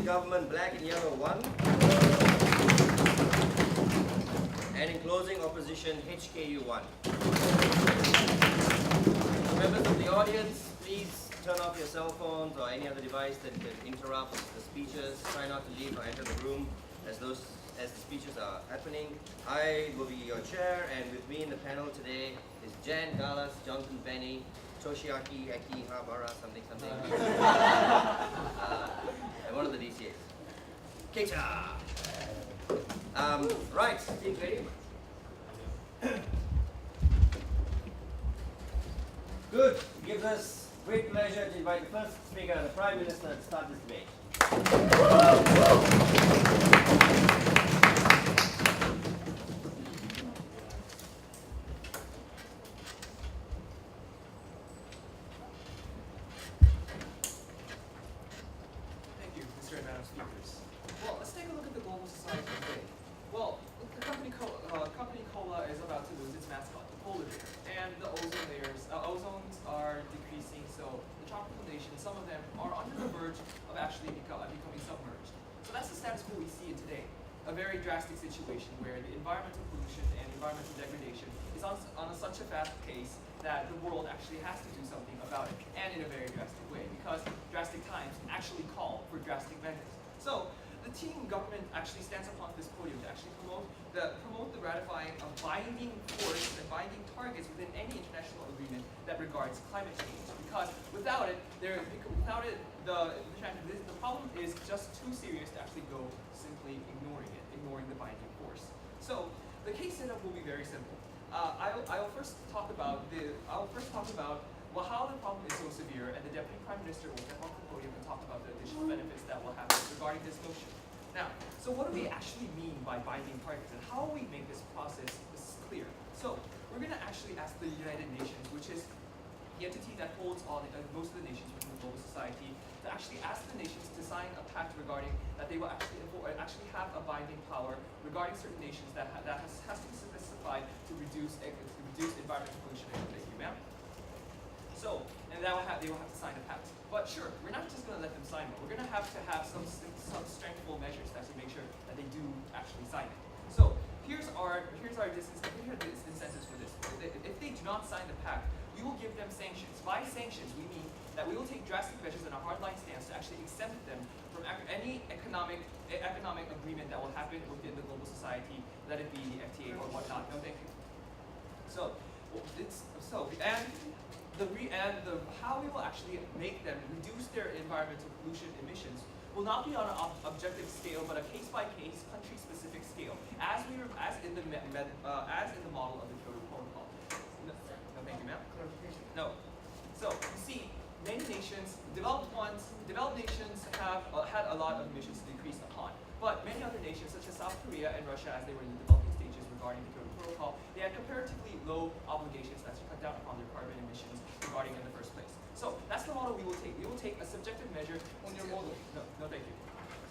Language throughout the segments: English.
government, black and yellow, 1. And in closing, opposition, HKU, 1. Members of the audience, please turn off your cell phones or any other device that could interrupt the speeches. Try not to leave or enter the room as the speeches are happening. I will be your chair, and with me in the panel today is Jan Galas, Jonathan Benny, Toshiaki Akihabara, something. And one of the DCAs. Keita! Right, team ready? Good. It gives us great pleasure to invite the first speaker, the Prime Minister, to start this debate. Thank you, Mr. and Madam Speakers. Well, let's take a look at the global society today. Well, the company Cola is about to lose its mascot, the polar bear, and the ozones are decreasing, so the tropical nations, some of them are under the verge of actually becoming submerged. So that's the status quo we see today, a very drastic situation where the environmental pollution and environmental degradation is on such a fast pace that the world actually has to do something about it, and in a very drastic way, because drastic times actually call for drastic measures. So the team government actually stands upon this podium to actually promote the ratifying of binding force and binding targets within any international agreement that regards climate change. Because without it, the problem is just too serious to actually go simply ignoring the binding force. So the case setup will be very simple. I'll first talk about how the problem is so severe, and the Deputy Prime Minister will step off the podium and talk about the additional benefits that will happen regarding this motion. Now, so what do we actually mean by binding targets, and how will we make this process clear? So we're going to actually ask the United Nations, which is the entity that holds most of the nations within the global society, to actually ask the nations to sign a pact regarding that they will actually have a binding power regarding certain nations that has to be specified to reduce environmental pollution. Thank you, ma'am. So, and they will have to sign a pact. But sure, we're not just going to let them sign it. We're going to have some strengthful measures to actually make sure that they do actually sign it. So here's our incentives for this. If they do not sign the pact, we will give them sanctions. By sanctions, we mean that we will take drastic measures and a hardline stance to actually exempt them from any economic agreement that will happen within the global society, let it be the FTA or whatnot. No, thank you. How we will actually make them reduce their environmental pollution emissions will not be on an objective scale, but a case-by-case, country-specific scale, as in the model of the Kyoto Protocol. No, thank you, ma'am. No. So you see, many nations, developed nations have had a lot of emissions to decrease upon, but many other nations, such as South Korea and Russia, as they were in the developing stages regarding the Kyoto Protocol, they had comparatively low obligations to actually cut down upon their carbon emissions regarding in the first place. So that's the model we will take. We will take a subjective measure on your model. No, thank you.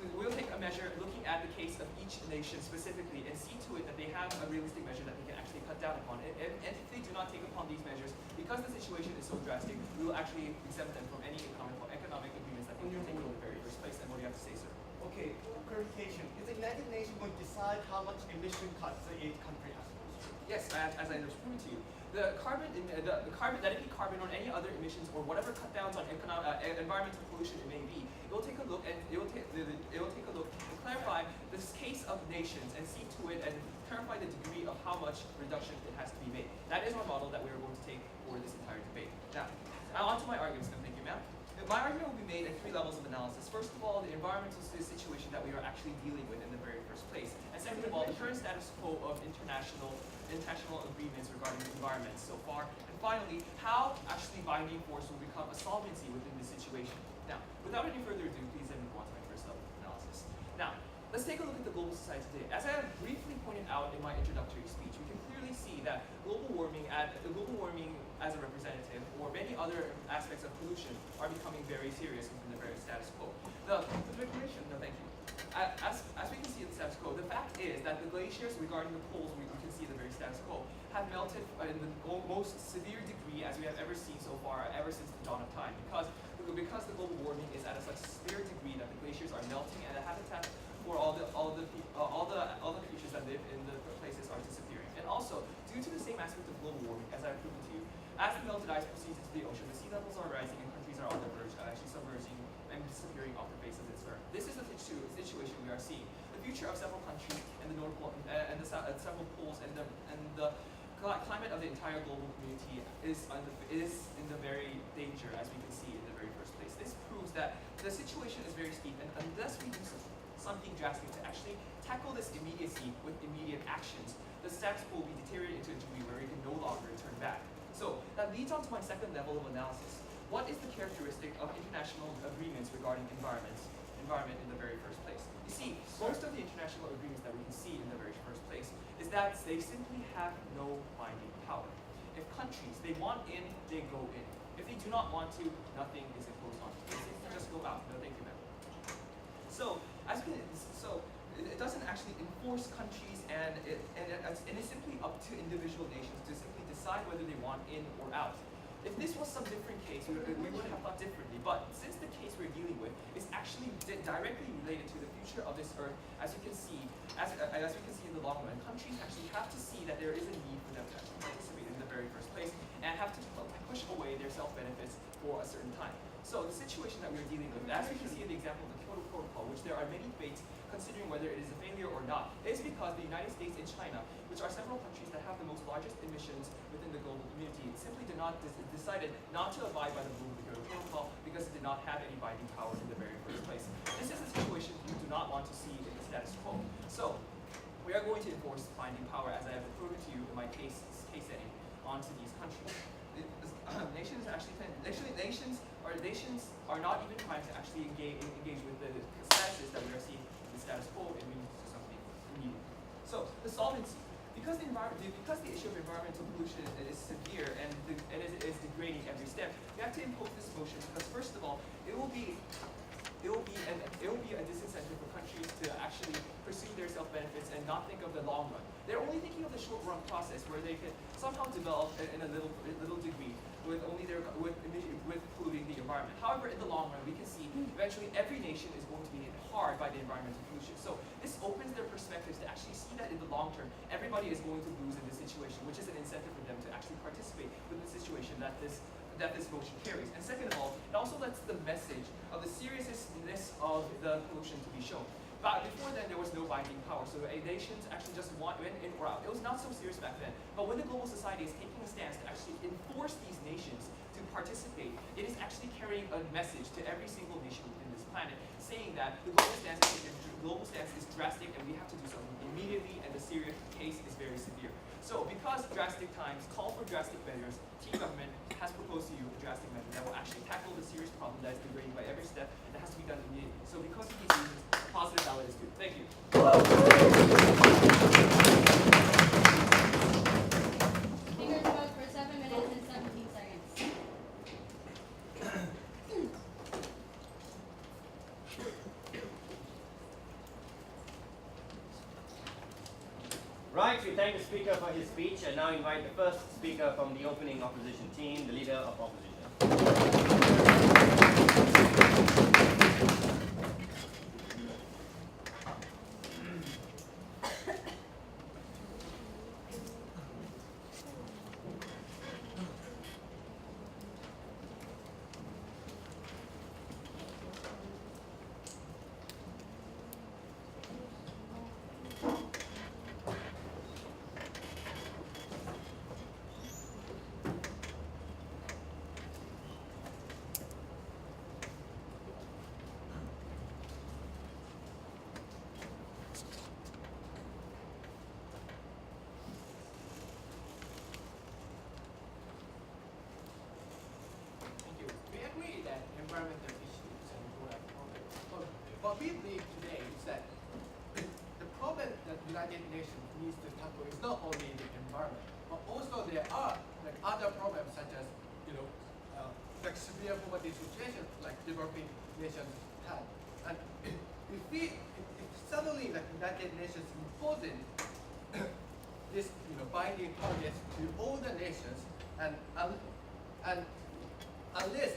So we will take a measure looking at the case of each nation specifically and see to it that they have a realistic measure that they can actually cut down upon. And if they do not take upon these measures, because the situation is so drastic, we will actually exempt them from any economic agreements that they can take in the very first place. And what do you have to say, sir? Okay, clarification. Is the United Nations going to decide how much emission cuts each country has to do? Yes, as I understood to you. The carbon, let it be carbon or any other emissions or whatever cut downs on environmental pollution it may be, it will take a look and clarify this case of nations and see to it and clarify the degree of how much reduction it has to be made. That is our model that we are going to take for this entire debate. Now on to my arguments. Thank you, ma'am. My argument will be made in 3 levels of analysis. First of all, the environmental situation that we are actually dealing with in the very first place. And second of all, the current status quo of international agreements regarding the environment so far. And finally, how actually binding force will become a solvency within this situation. Now, without any further ado, please let me go on to my first level of analysis. Now, let's take a look at the global society today. As I have briefly pointed out in my introductory speech, we can clearly see that global warming as a representative or many other aspects of pollution are becoming very serious within the very status quo. The declaration, no thank you. As we can see in the status quo, the fact is that the glaciers regarding the poles, we can see the very status quo, have melted in the most severe degree as we have ever seen so far, ever since the dawn of time, because the global warming is at a such severe degree that the glaciers are melting and are seeing. The future of several countries and the North Pole and the several poles and the climate of the entire global community is in the very danger, as we can see in the very first place. This proves that the situation is very steep, and unless we do something drastic to actually tackle this immediacy with immediate actions, the status quo will be deteriorated into a degree where we can no longer turn back. So that leads on to my second level of analysis. What is the characteristic of international agreements regarding environment in the very first place? You see, most of the international agreements that we can see in the very first place is that they simply have no binding power. If countries, they want in, they go in. If they do not want to, nothing is imposed on them. They simply just go out. No, thank you, ma'am. So it doesn't actually enforce countries, and it's simply up to individual nations to simply decide whether they want in or out. If this was some different case, we would have thought differently. But since the case we're dealing with is actually directly related to the future of this earth, as we can see in the long run, countries actually have to see that there is a need for them to actually participate in the very first place, and have to push away their self-benefits for a certain time. So the situation that we're dealing with, as we can see in the example of the Kyoto Protocol, which there are many debates considering whether it is a failure or not, is because the United States and China, which are several countries that have the most largest emissions within the global community, simply decided not to abide by the rule of the Kyoto Protocol because it did not have any binding power in the very first place. This is a situation we do not want to see in the status quo. So we are going to enforce binding power, as I have proven to you in my case setting, onto these countries. Nations are not even trying to actually engage with the statuses that we are seeing in the status quo, and we need to do something immediately. So the solvency, because the issue of environmental pollution is severe and it is degrading every step, we have to impose this motion because first of all, it will be a disincentive for countries to actually pursue their self-benefits and not think of the long run. They're only thinking of the short-run process where they can somehow develop in a little degree with polluting the environment. However, in the long run, we can see eventually every nation is going to be hit hard by the environmental pollution. So this opens their perspectives to actually see that in the long term, everybody is going to lose in this situation, which is an incentive for them to actually participate with the situation that this motion carries. And second of all, it also lets the message of the seriousness of the pollution to be shown. But before then, there was no binding power, so nations actually just went in or out. It was not so serious back then. But when the global society is taking a stance to actually enforce these nations to participate, it is actually carrying a message to every single nation within this planet, saying that the global stance is drastic and we have to do something immediately, and the serious case is very severe. So because drastic times call for drastic measures, Team Government has proposed to you a drastic measure that will actually tackle the serious problem that is degrading by every step and that has to be done immediately. So because of these reasons, a positive ballot is due. Thank you. Speakers vote for 7 minutes and 17 seconds. Right, we thank the speaker for his speech and now invite the first speaker from the opening opposition team, the leader of opposition. Environmental issues and important problems. But what we believe today is that the problem that the United Nations needs to tackle is not only the environment, but also there are like other problems such as like severe poverty situations like developing nations have. And if suddenly like United Nations imposing this binding targets to all the nations and unless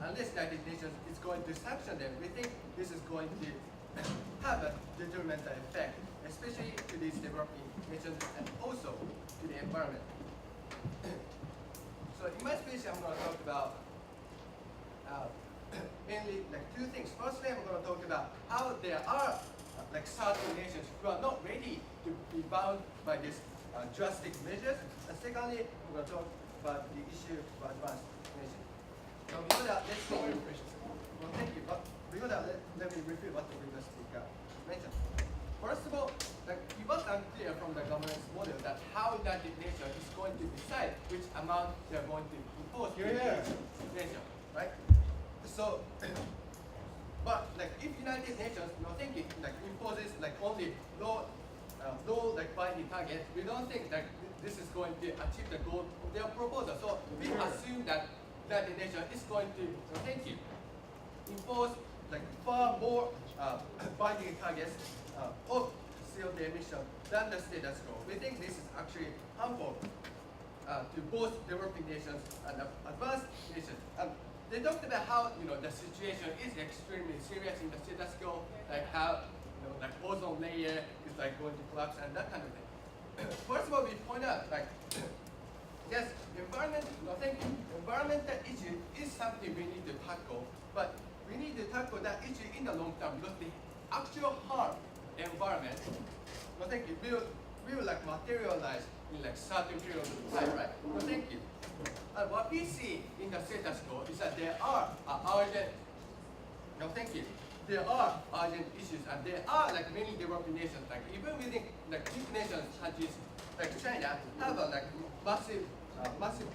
unless United Nations is going to sanction them, we think this is going to have a detrimental effect, especially to these developing nations and also to the environment. So in my speech, I'm going to talk about mainly like two things. Firstly, I'm going to talk about how there are like certain nations who are not ready to be bound by these drastic measures. And secondly, we're going to talk about the issue of advanced nations. So before that, let's see. Well, thank you. But before that, let me review what the previous speaker mentioned. First of all, like, it was unclear from the governance model that how United Nations is going to decide which amount they are going to impose to each nation, right? So, but like if United Nations, thinking like imposes like only low like binding targets, we don't think that this is going to achieve the goal of their proposal. So we assume that United Nations is going to impose like far more binding targets of CO2 emission than the status quo. We think this is actually harmful to both developing nations and advanced nations. They talked about how the situation is extremely serious in the status quo, like how like ozone layer is like going to collapse and that kind of thing. First of all, we point out like yes, environmental issue is something we need to tackle, but we need to tackle that issue in the long term because the actual harm environment, I think it will like materialize in like certain period of time, right? So thank you. And what we see in the status quo is that there are urgent, there are urgent issues and there are like many developing nations, like even within like big nations such as like China have a like massive